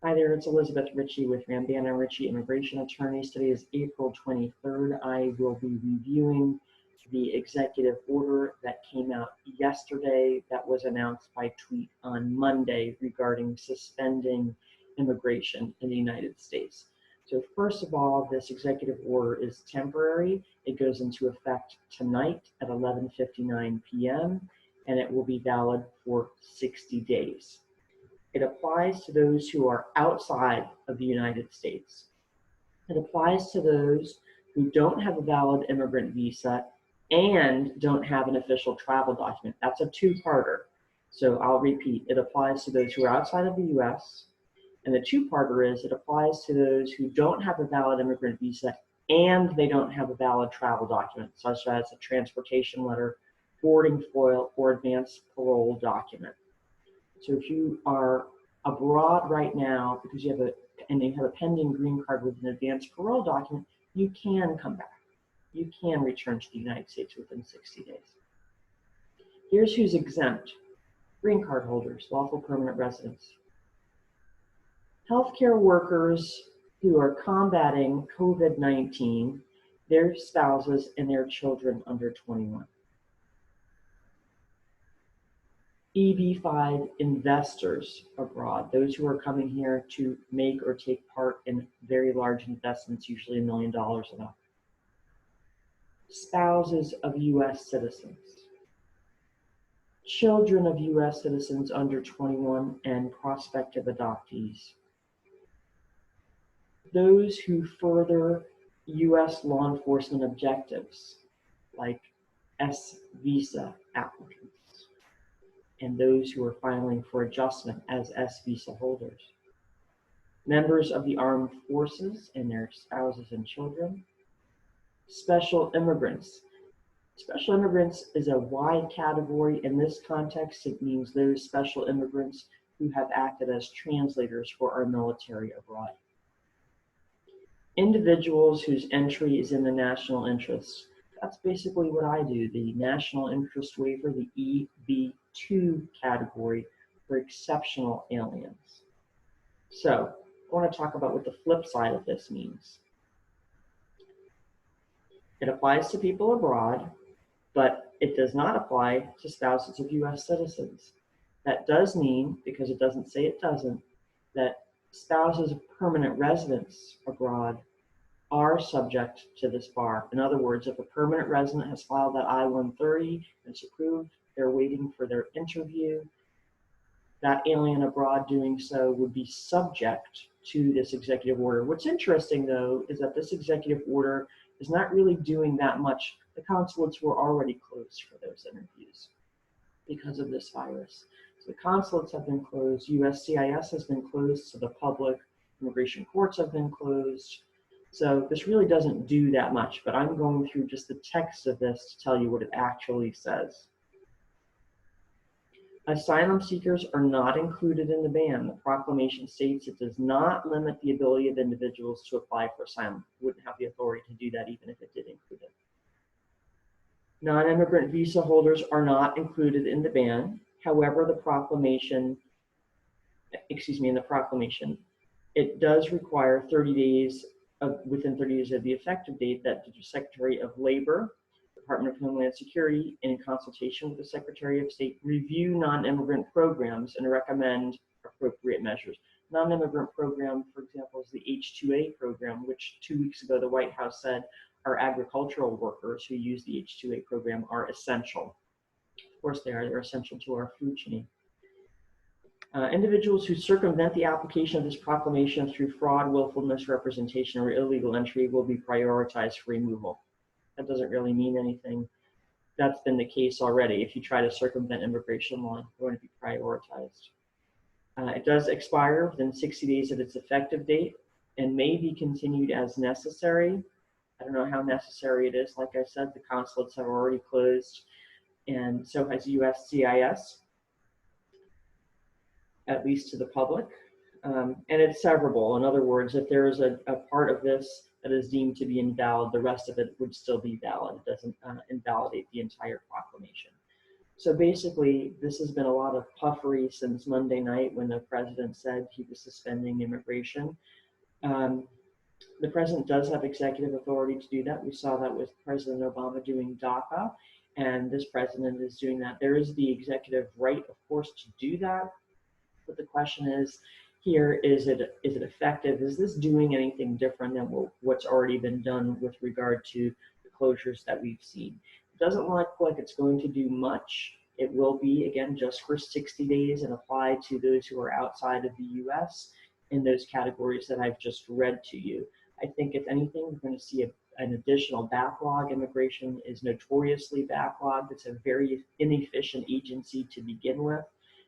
Hi there, it's Elizabeth Ritchie with Rambana Ritchie Immigration Attorneys. Today is April 23rd. I will be reviewing the executive order that came out yesterday that was announced by tweet on Monday regarding suspending immigration in the United States. So first of all, this executive order is temporary. It goes into effect tonight at 11:59 p.m. and it will be valid for 60 days. It applies to those who are outside of the United States. It applies to those who don't have a valid immigrant visa and don't have an official travel document. That's a two-parter. So I'll repeat, it applies to those who are outside of the US, and the two-parter is it applies to those who don't have a valid immigrant visa and they don't have a valid travel document, such as a transportation letter, boarding foil, or advance parole document. So if you are abroad right now because you have a pending green card with an advance parole document, you can come back. You can return to the United States within 60 days. Here's who's exempt: green card holders, lawful permanent residents, healthcare workers who are combating COVID-19, their spouses and their children under 21. EB-5 investors abroad, those who are coming here to make or take part in very large investments, usually $1 million and up. Spouses of US citizens, children of US citizens under 21, and prospective adoptees. Those who further US law enforcement objectives, like S visa applicants, and those who are filing for adjustment as S visa holders, members of the armed forces and their spouses and children, special immigrants. Special immigrants is a wide category. In this context, it means those special immigrants who have acted as translators for our military abroad. Individuals whose entry is in the national interest. That's basically what I do, the National Interest Waiver, the EB2 category for exceptional aliens. So I want to talk about what the flip side of this means. It applies to people abroad, but it does not apply to spouses of US citizens. That does mean, because it doesn't say it doesn't, that spouses of permanent residents abroad are subject to this bar. In other words, if a permanent resident has filed that I-130 and it's approved, they're waiting for their interview, that alien abroad doing so would be subject to this executive order. What's interesting, though, is that this executive order is not really doing that much. The consulates were already closed for those interviews because of this virus. So the consulates have been closed, USCIS has been closed to the public, immigration courts have been closed. So this really doesn't do that much, but I'm going through just the text of this to tell you what it actually says. Asylum seekers are not included in the ban. The proclamation states it does not limit the ability of individuals to apply for asylum. It wouldn't have the authority to do that even if it did include it. Non-immigrant visa holders are not included in the ban. However, in the proclamation, it does require 30 days within 30 days of the effective date that the Secretary of Labor, Department of Homeland Security, in consultation with the Secretary of State, review non-immigrant programs and recommend appropriate measures. Non-immigrant program, for example, is the H-2A program, which 2 weeks ago the White House said our agricultural workers who use the H-2A program are essential. Of course they are, they're essential to our food chain. Individuals who circumvent the application of this proclamation through fraud, willful misrepresentation, or illegal entry will be prioritized for removal. That doesn't really mean anything. That's been the case already. If you try to circumvent immigration law, you're going to be prioritized. It does expire within 60 days of its effective date and may be continued as necessary. I don't know how necessary it is. Like I said, the consulates have already closed, and so has USCIS, at least to the public. And it's severable. In other words, if there is a part of this that is deemed to be invalid, the rest of it would still be valid. It doesn't invalidate the entire proclamation. So basically, this has been a lot of puffery since Monday night when the president said he was suspending immigration. Um, the president does have executive authority to do that. We saw that with President Obama doing DACA, and this president is doing that. There is the executive right, of course, to do that. But the question is here, is it effective? Is this doing anything different than what's already been done with regard to the closures that we've seen? It doesn't look like it's going to do much. It will be, again, just for 60 days and apply to those who are outside of the US in those categories that I've just read to you. I think, if anything, we're going to see an additional backlog. Immigration is notoriously backlogged. It's a very inefficient agency to begin with.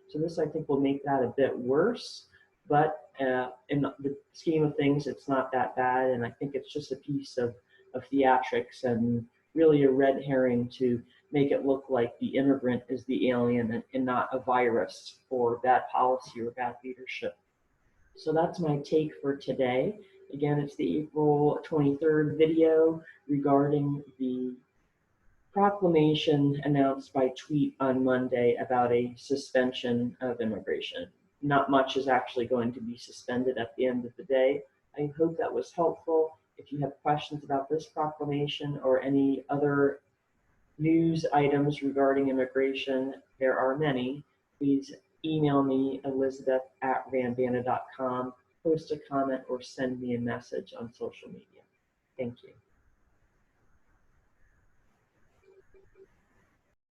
So this, I think, will make that a bit worse, but in the scheme of things, it's not that bad, and I think it's just a piece of theatrics and really a red herring to make it look like the immigrant is the alien and not a virus or bad policy or bad leadership. So that's my take for today. Again, it's the April 23rd video regarding the proclamation announced by tweet on Monday about a suspension of immigration. Not much is actually going to be suspended at the end of the day. I hope that was helpful. If you have questions about this proclamation or any other news items regarding immigration, there are many. Please email me, elizabeth@rambana.com, post a comment, or send me a message on social media. Thank you.